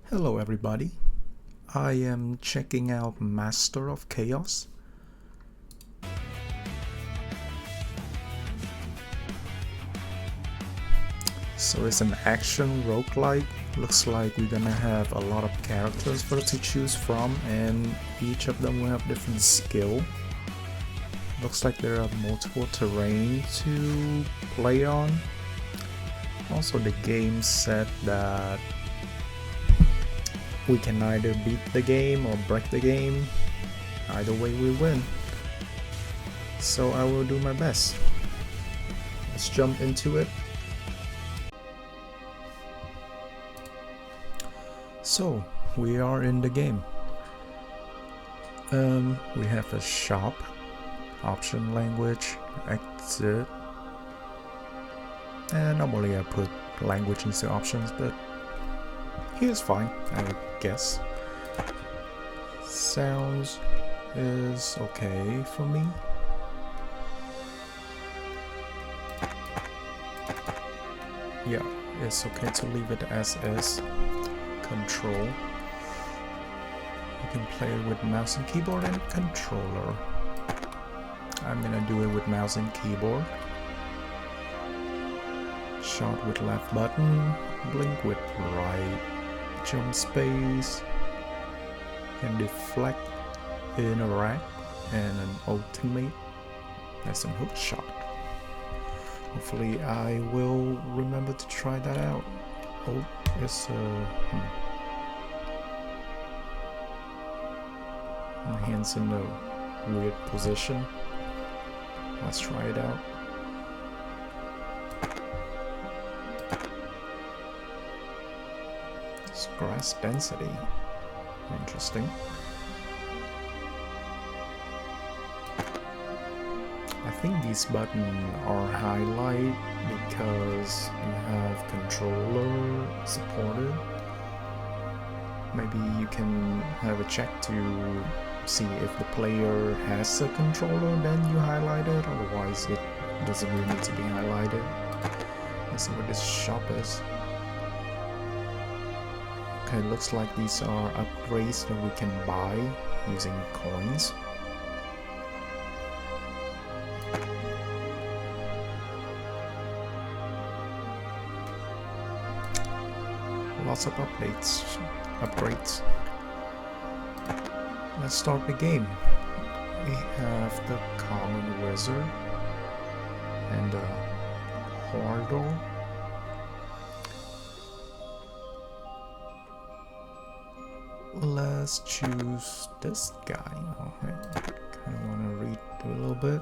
Hello everybody, I am checking out Master of Chaos. So it's an action roguelike. Looks like we're gonna have a lot of characters for us to choose from, and each of them will have different skill. Looks like there are multiple terrain to play on. Also the game said that we can either beat the game or break the game. Either way we win. So I will do my best. Let's jump into it. So we are in the game. We have a shop, option language, exit, and normally I put language into options, but here's fine, I guess. Sounds is okay for me. Yeah, it's okay to leave it as is. Control. You can play it with mouse and keyboard and controller. I'm gonna do it with mouse and keyboard. Shot with left button, blink with right, jump space, can deflect, interact, and an ultimate. That's a hook shot. Hopefully I will remember to try that out. Oh, it's my hands in a weird position. Let's try it out. It's grass density. Interesting. I think these buttons are highlighted because you have controller supported. Maybe you can have a check to see if the player has a controller, then you highlight it, otherwise it doesn't really need to be highlighted. Let's see what this shop is. Okay, looks like these are upgrades that we can buy using coins. Lots of upgrades. Let's start the game. We have the common wizard and the hoarder. Let's choose this guy. Okay, kind of want to read a little bit.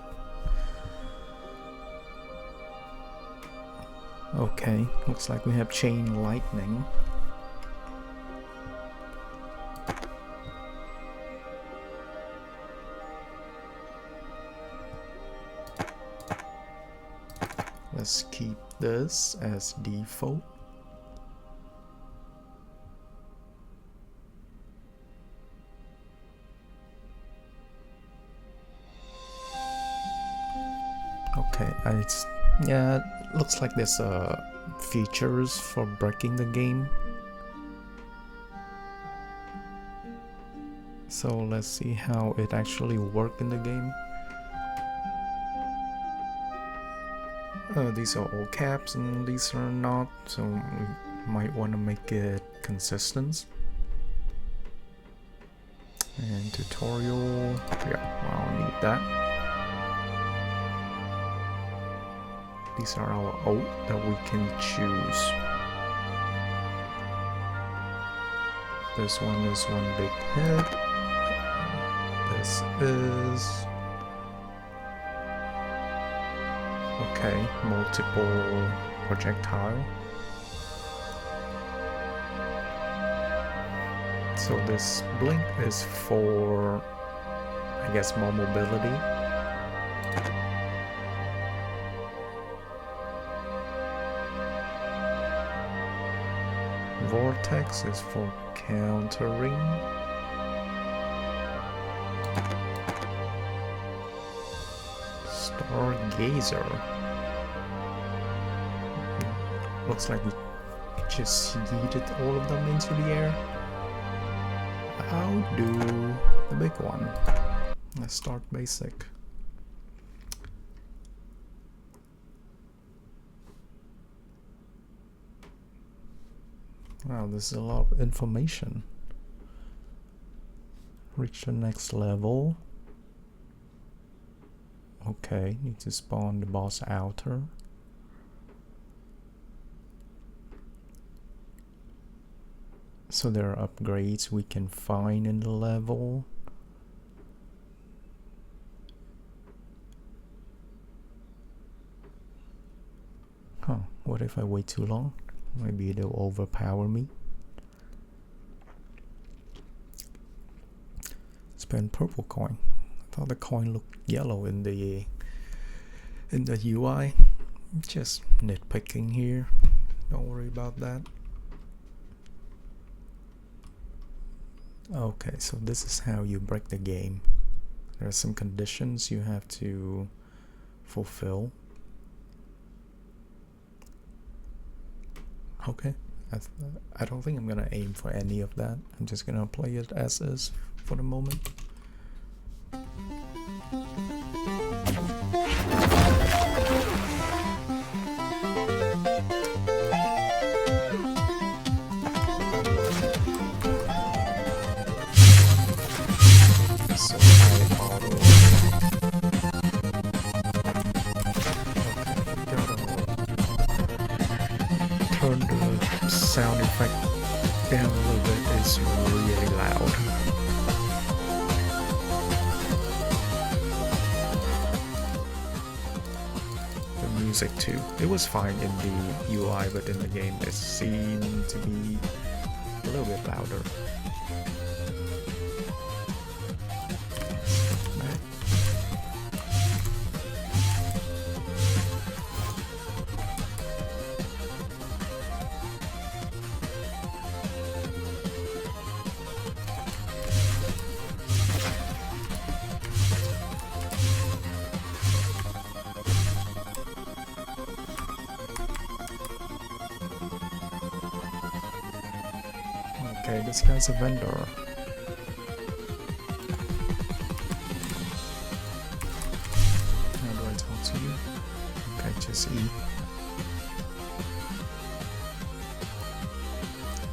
Okay, looks like we have chain lightning. Let's keep this as default. Okay, yeah, it looks like there's features for breaking the game. So let's see how it actually works in the game. These are all caps and these are not, so we might want to make it consistent. And tutorial, yeah, I don't need that. These are our alt that we can choose. This one is one big hit. This is okay, multiple projectile. So this blink is for, I guess, more mobility. Vortex is for countering. Stargazer. Looks like we just yeeted all of them into the air. I'll do the big one. Let's start basic. Wow, this is a lot of information. Reach the next level. Okay, need to spawn the boss outer. So there are upgrades we can find in the level. Huh, what if I wait too long? Maybe they'll overpower me. Spend purple coin. I thought the coin looked yellow in the UI. Just nitpicking here. Don't worry about that. Okay, so this is how you break the game. There are some conditions you have to fulfill. Okay, I don't think I'm gonna aim for any of that. I'm just gonna play it as is for the moment. So I auto. Turn the sound effect down a little bit. It's really loud. The music too. It was fine in the UI, but in the game it seemed to be a little bit louder. Okay, this guy's a vendor. How do I talk to you? Okay, just E.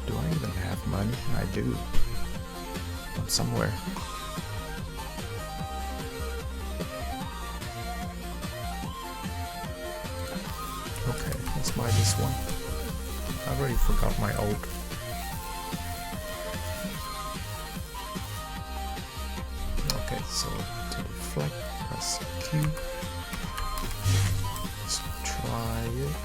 Do I even have money? I do. Somewhere. Okay, let's buy this one. I already forgot my old. Okay, so to deflect, press Q. Let's try it.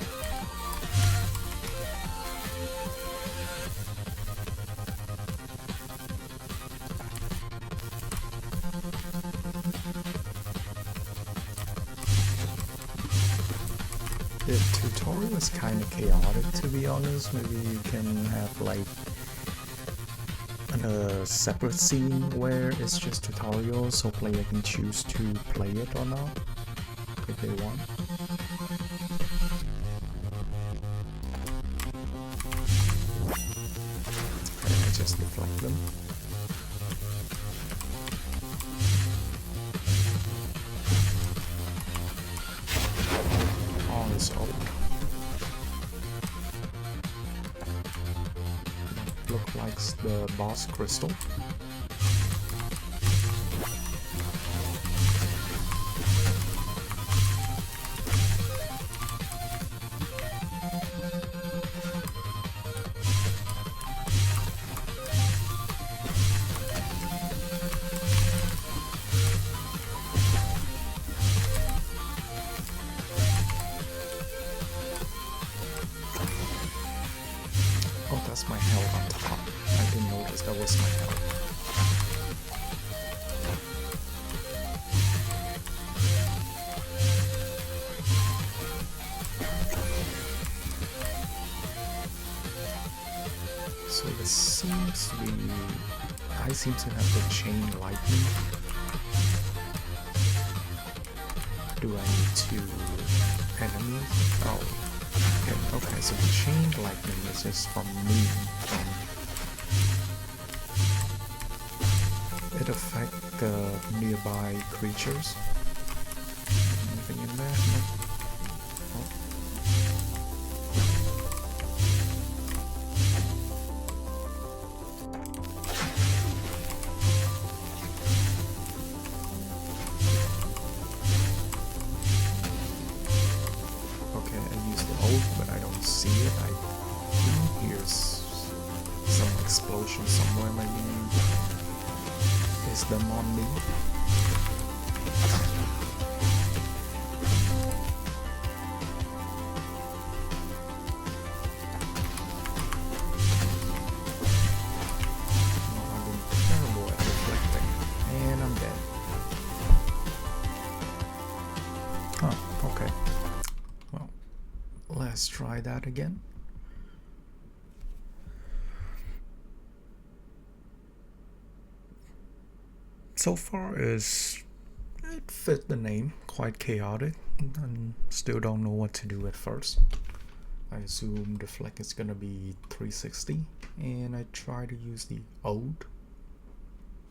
The tutorial is kind of chaotic, to be honest. Maybe you can have like a separate scene where it's just tutorial, so player can choose to play it or not if they want. Okay, I just deflect them. Oh, it's old. Look like the boss crystal. Oh, that's my health on top. I didn't notice that was my health. So this seems to be... I seem to have the chain lightning. Do I need 2 enemies? Oh. Okay, so the chain lightning is just from me. It affects nearby creatures. Anything in there? Nope. Oh. Okay, I used the ult, but I don't see it. I do hear some explosion somewhere. Maybe it's them on me. I've been terrible at reflecting, and I'm dead. Huh, okay. Well, let's try that again. So far it fit the name, quite chaotic, and still don't know what to do at first. I assume the flag is gonna be 360, and I try to use the ult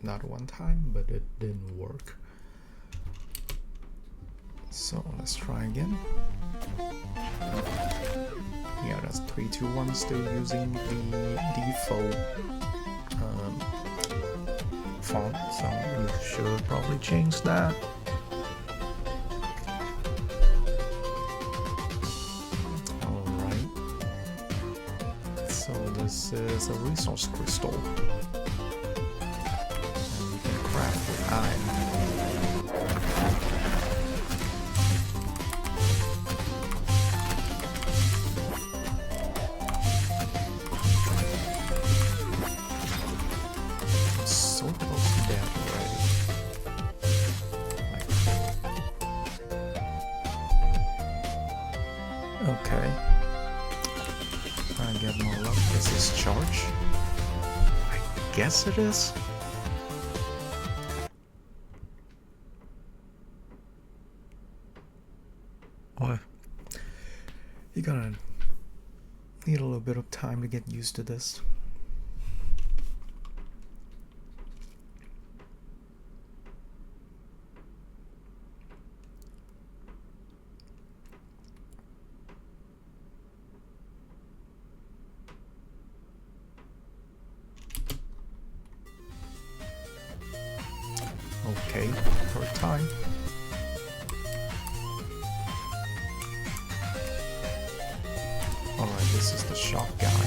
not one time, but it didn't work. So let's try again. Yeah, that's 3, 2, 1, still using the default font, so we should probably change that. Alright, so this is a resource crystal, and we can craft with iron. So close to death already. Okay. I get more luck. Is this charge? I guess it is. Well, you're gonna need a little bit of time to get used to this. Okay, third time. Alright, this is the shock guy.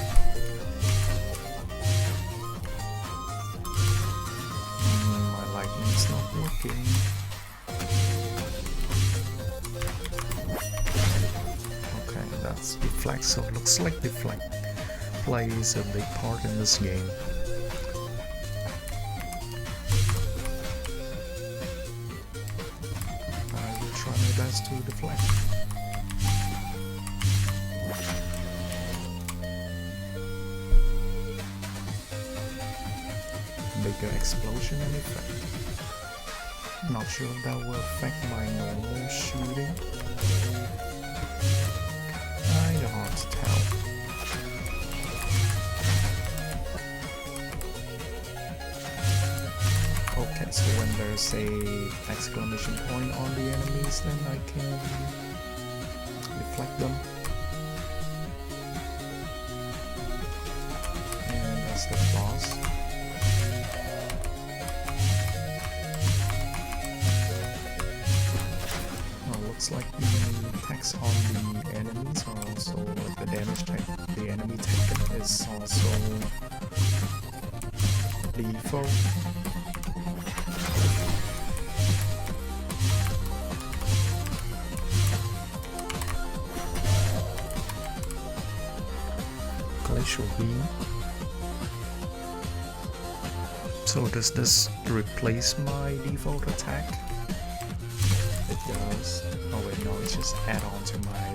My lightning's not working. Okay, that's deflect, so it looks like deflect plays a big part in this game. Try my best to deflect. Bigger explosion and effect. Not sure if that will affect my normal shooting. Kinda hard to tell. Okay, so when there's a exclamation point on the enemies, then I can deflect them. And that's the boss. Well, looks like the text on the enemies are also the damage type. The enemy taken is also default. Glacial beam. So does this replace my default attack? It does. Oh wait, no, it's just add on to my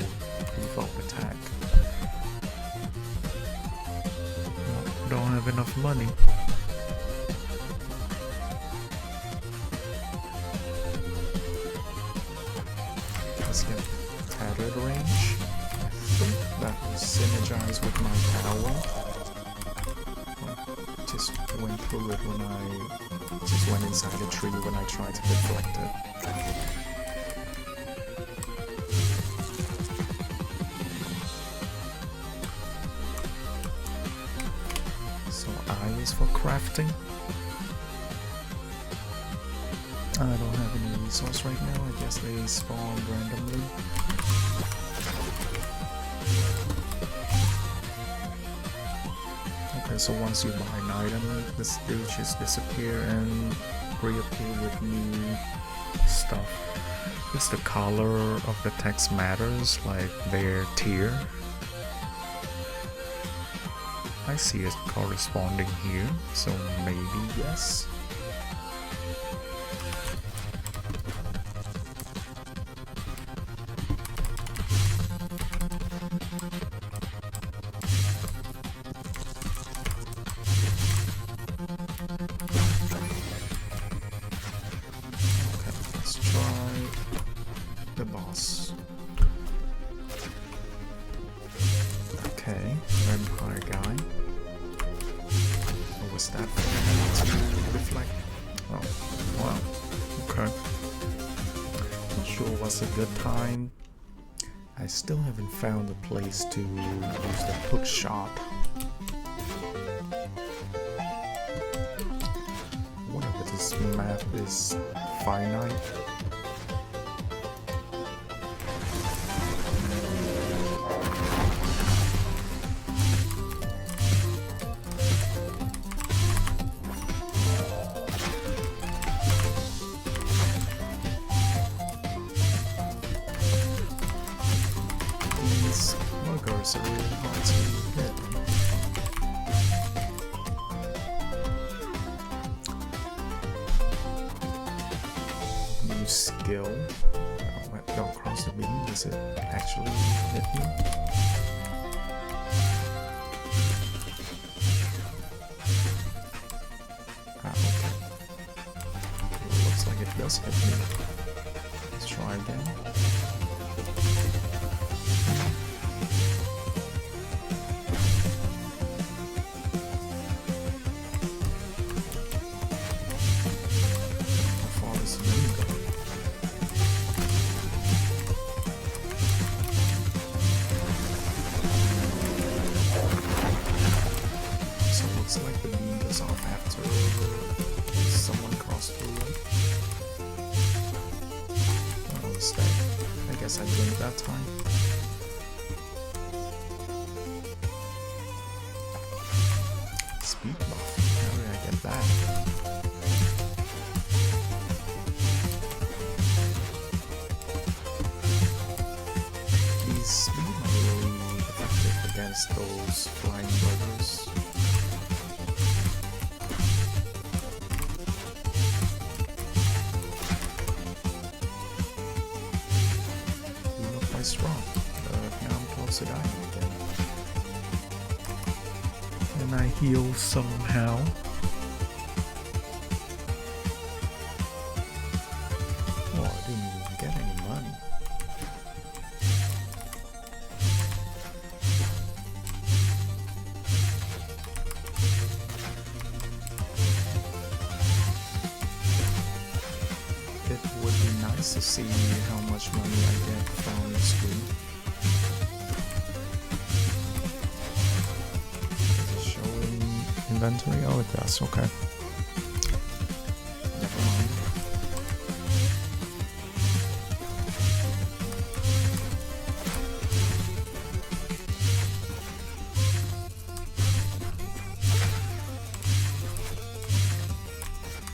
default attack. Well, don't have enough money. Let's get tattered range. I think synergize with my power. Just went through it when I just went inside the tree when I tried to deflect it. So I is for crafting. I don't have any resource right now. I guess they spawn randomly. Okay, so once you buy an item, the stages disappear and reappear with new stuff. It's the color of the text matters, like their tier. I see it corresponding here, so maybe yes. The boss. Okay, vampire guy. What was that for? To reflect. Oh, wow. Okay. Not sure what's a good time. I still haven't found a place to use the hook shot. What if this map is finite? These buggers are really hard to hit. New skill. Don't cross the beam. Does it actually hit me? Okay. It looks like it does hit me. Let's try again. Looks like the beam goes off after someone crossed through it. Oh, mistake. I guess I blinked that time. Speed buff. How did I get that? These speed are really effective against those flying buggers. Strong, but now I'm close to dying again. And I heal somehow. Oh, I didn't even get any money. It would be nice to see how much money I get from the screen. Is it showing inventory? Oh, it does. Okay. Never mind.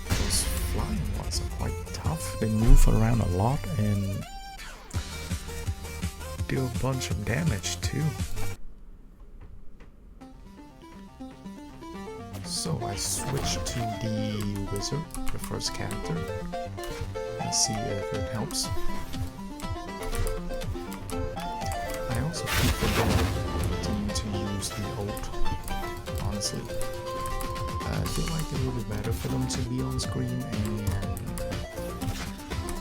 Those flying ones are quite tough. They move around a lot and deal a bunch of damage too. So I switched to the wizard, the first character. Let's see if it helps. I also keep forgetting to use the ult, honestly. I feel like it would be better for them to be on screen and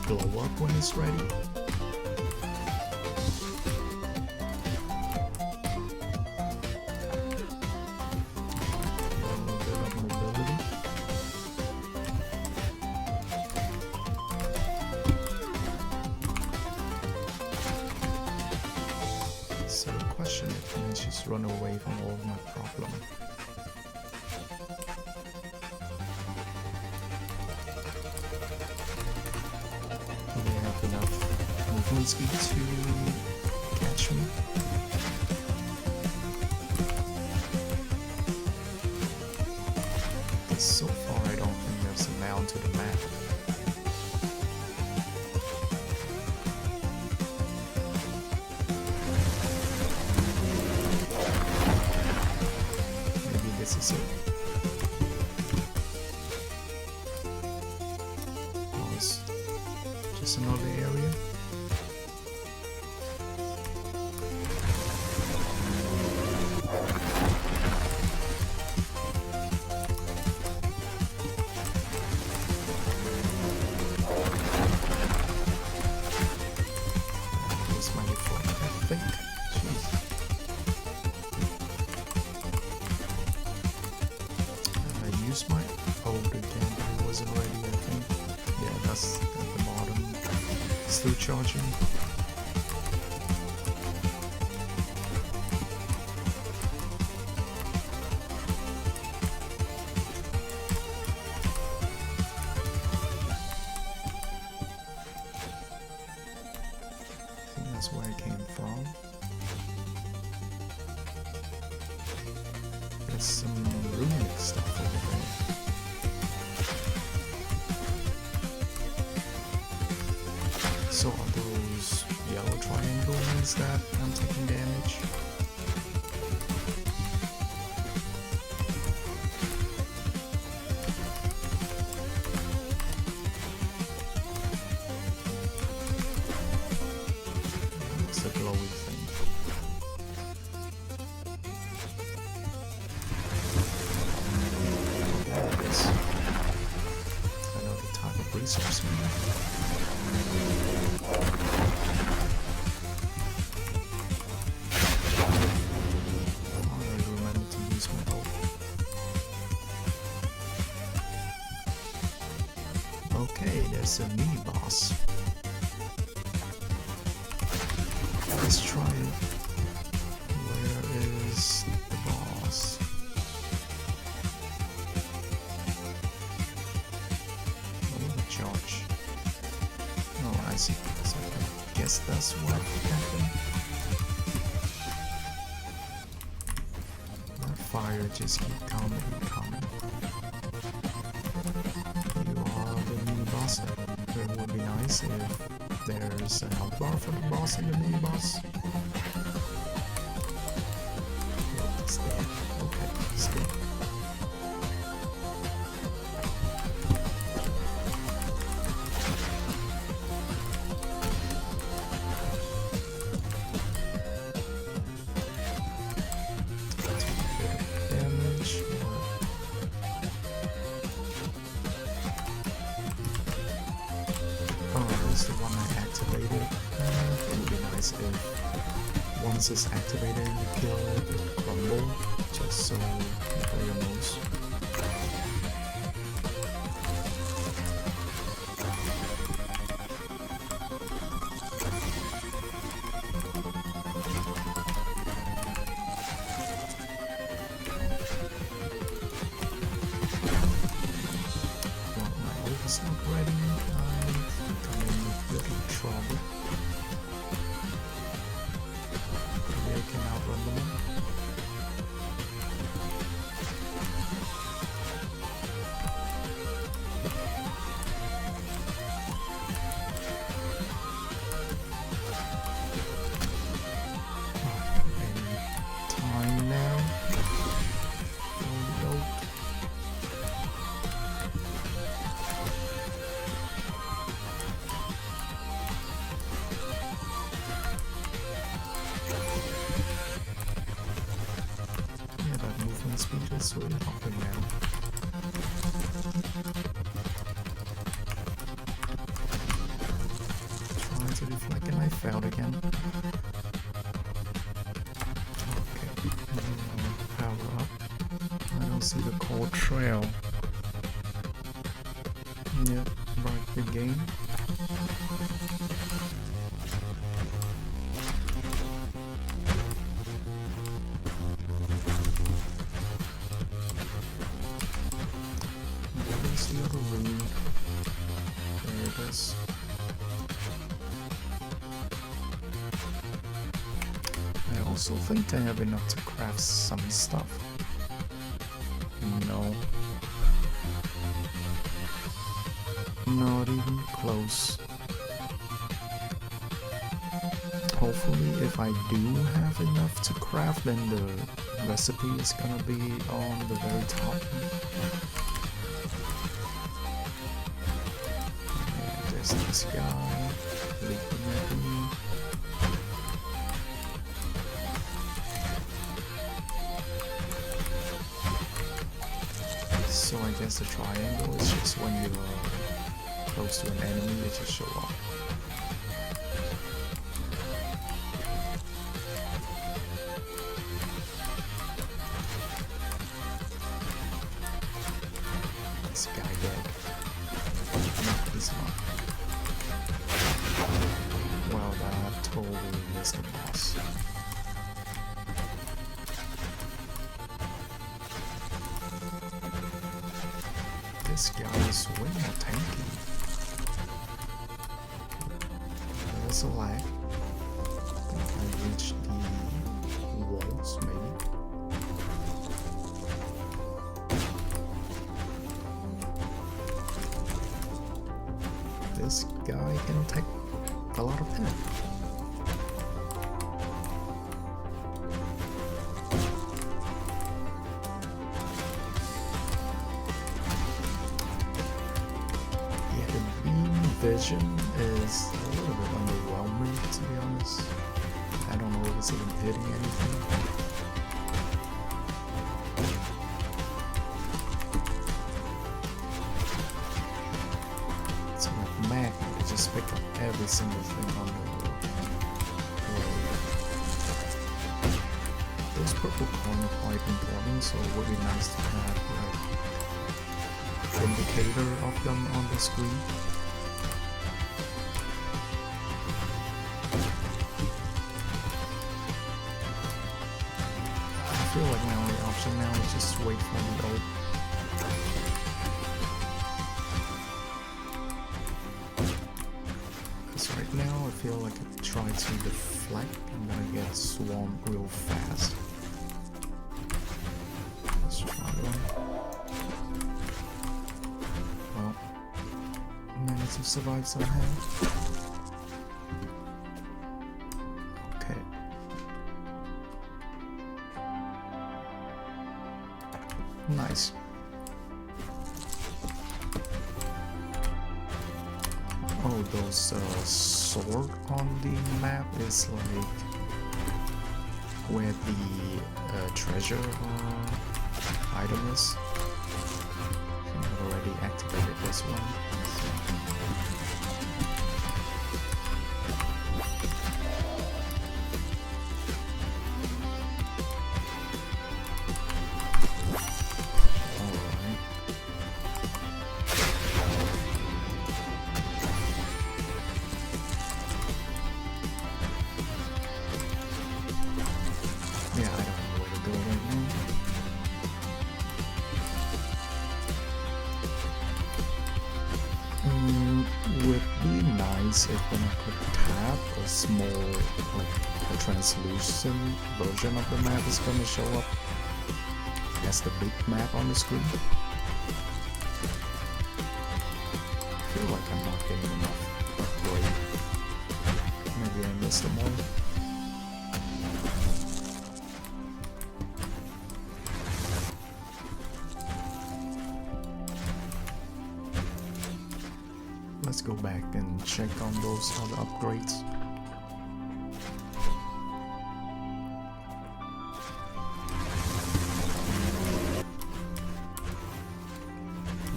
glow up when it's ready. just run away from all of my problem. They have enough movement speed to catch me. But so far I don't think there's a mound to the map. This is it. Oh, it's just another area. This might be fun, I think. Jeez. My old again wasn't ready, I think. Yeah, that's at the bottom. Still charging. I think that's where I came from. There's some runic stuff over there. So are those yellow triangles that I'm taking damage? It's the glowy thing. There it is. Another type of resource maybe. Okay, there's a mini boss. Let's try it. Where is the boss? Oh, the charge. Oh, I see. So I guess that's what happened. That fire just keep coming and coming. It would be nice if there's a health bar for the boss and the mini boss. Stay. Okay, stay. The one I activated. It would be nice if once it's activated and you kill it, it crumble, just so the player knows. Well, my ult is not ready. Trouble. Maybe I can outrun them. Time now. Speed is really hopping now. Trying to deflect and I failed again. Okay, power up. I don't see the core trail. Yep, right the game. other room. There it is. I also think I have enough to craft some stuff. No. Not even close. Hopefully, if I do have enough to craft, then the recipe is gonna be on the very top. And there's this guy leaping at me. So I guess the triangle is just when you're close to an enemy, it just show up. This guy dead. No, he's not. Well, that totally missed the boss. This guy is way more tanky. There's a lag. I think I reached the walls, maybe. This guy can take a lot of hit. Yeah, the beam vision is a little bit underwhelming, to be honest. I don't know if it's even hitting anything. So like Mac, you just pick up every single thing on the road. Those purple corn are quite important, so it would be nice to have like indicator of them on the screen. I feel like my only option now is just wait for the ult. Because right now I feel like if I try to deflect, I'm gonna get swarmed real fast. Let's try one. Well, managed to survive somehow. Okay. Nice. Oh, those sword on the map is like where the treasure item is. I've already activated this one. Yeah, I don't know where to go right now. Would be nice if when I could tap a small, like a translucent version of the map is gonna show up as the big map on the screen. I feel like I'm not getting enough upgrade. Maybe I missed them all. Let's go back and check on those other upgrades.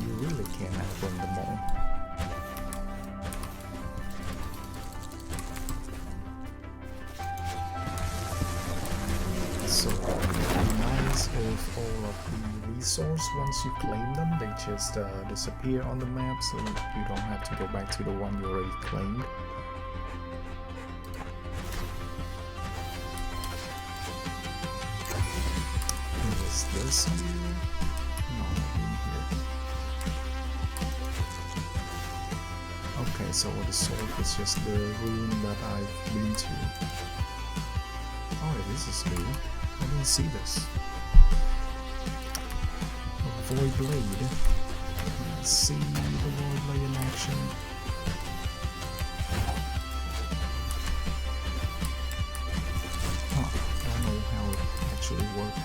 You really can't outrun them all. So it would be nice if all of the resource, once you claim them, they just disappear on the map, so you don't have to go back to the one you already claimed. Is this here? No, not in here. so the sword is just the rune that I've been to. Oh, this is new. I didn't see this. A Void Blade. Let's see the Void Blade in action. Huh, I don't know how it actually works.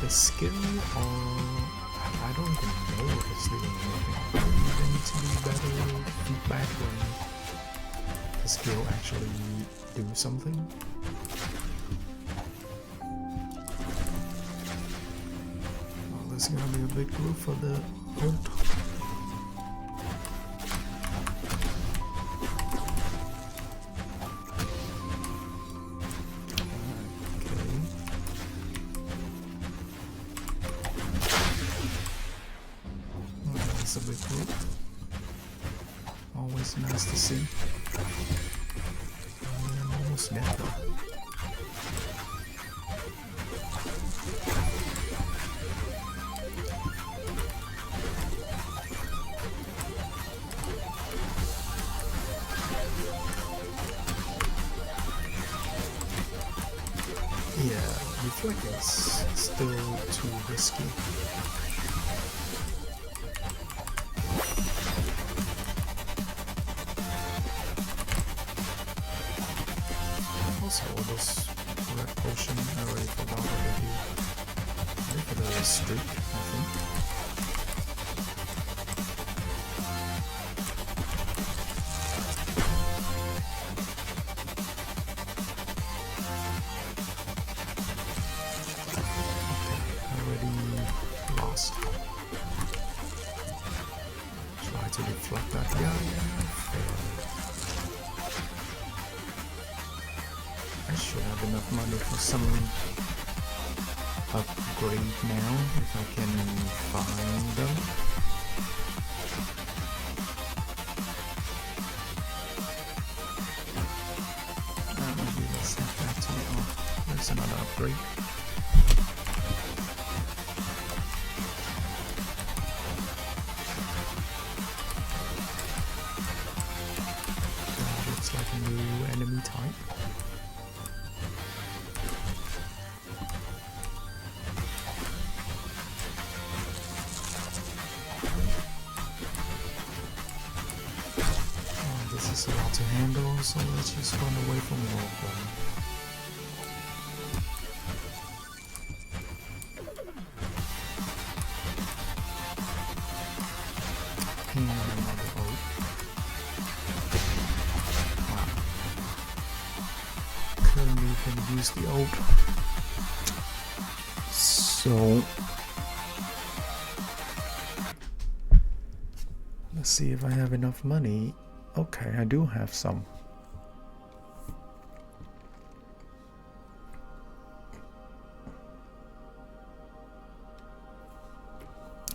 The skill, or I don't even know if it's doing anything. Maybe need to be better feedback when the skill actually do something. Well, this is gonna be a big group for the ult. It's a big group. Always nice to see. I'm almost dead though. Yeah, Reflect is still too risky. Also, this red potion, I already forgot what they do. Maybe for the streak, I think. Okay, already lost. Try to deflect that guy. Failed. I should have enough money for some upgrade now, if I can find them. Maybe let's head back to the... Oh, there's another upgrade. That looks like a new enemy type. This is a lot to handle, so let's just run away from all of them. And another ult. Wow. Couldn't even use the ult. So let's see if I have enough money. Okay, I do have some.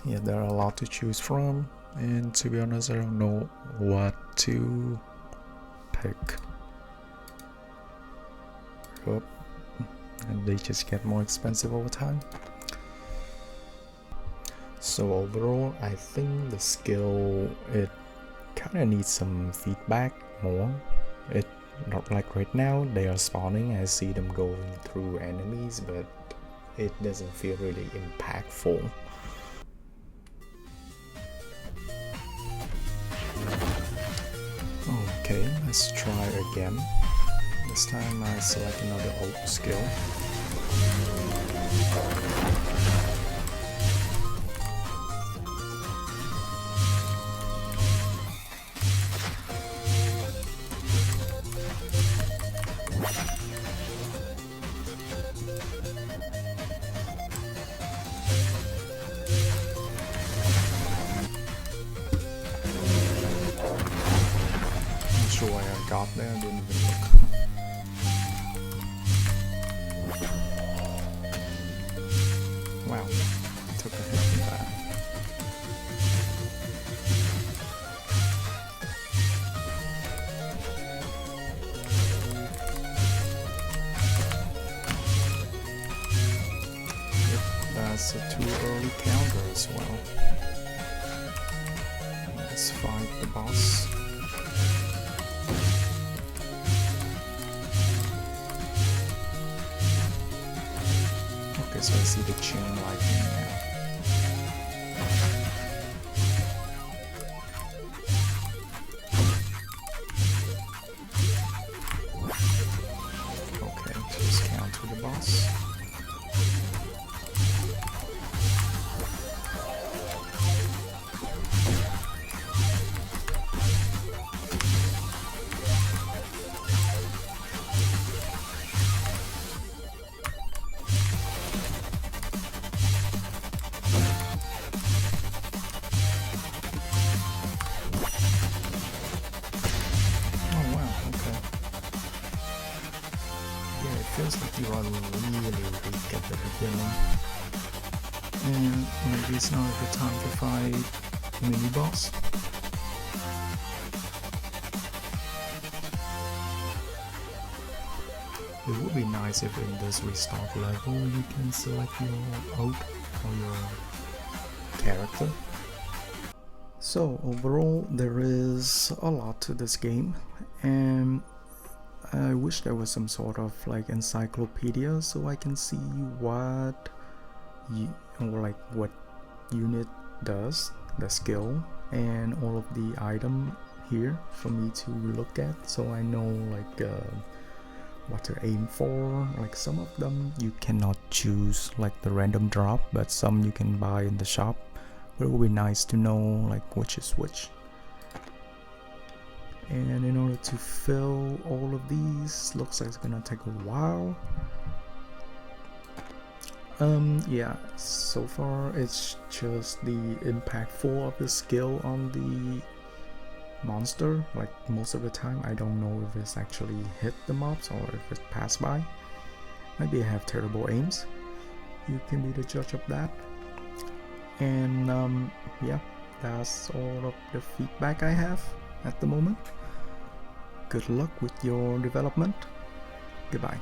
Yeah, there are a lot to choose from, and to be honest, I don't know what to pick. Oh, and they just get more expensive over time. So overall, I think the skill, it kind of needs some feedback more. It not like right now they are spawning, I see them going through enemies, but it doesn't feel really impactful. Okay, let's try again. This time I select another ult skill. Why I got there, I didn't even look. Wow, I took a hit from that. is a too early counter as well. Let's fight the boss. Okay, so I see the chain lightning now. Okay, just counter the boss. Feels like you are really weak at the beginning, and maybe it's not a good time to fight mini boss. It would be nice if in this restart level you can select your ult or your character. So overall there is a lot to this game, and I wish there was some sort of like encyclopedia so I can see what what unit does, the skill, and all of the item here for me to look at, so I know like what to aim for. Like some of them you cannot choose like the random drop, but some you can buy in the shop, but it would be nice to know like which is which. And in order to fill all of these, looks like it's gonna take a while. Yeah, so far it's just the impactful of the skill on the monster. Like most of the time I don't know if it's actually hit the mobs or if it passed by. Maybe I have terrible aims. You can be the judge of that. And yeah, that's all of the feedback I have at the moment. Good luck with your development. Goodbye.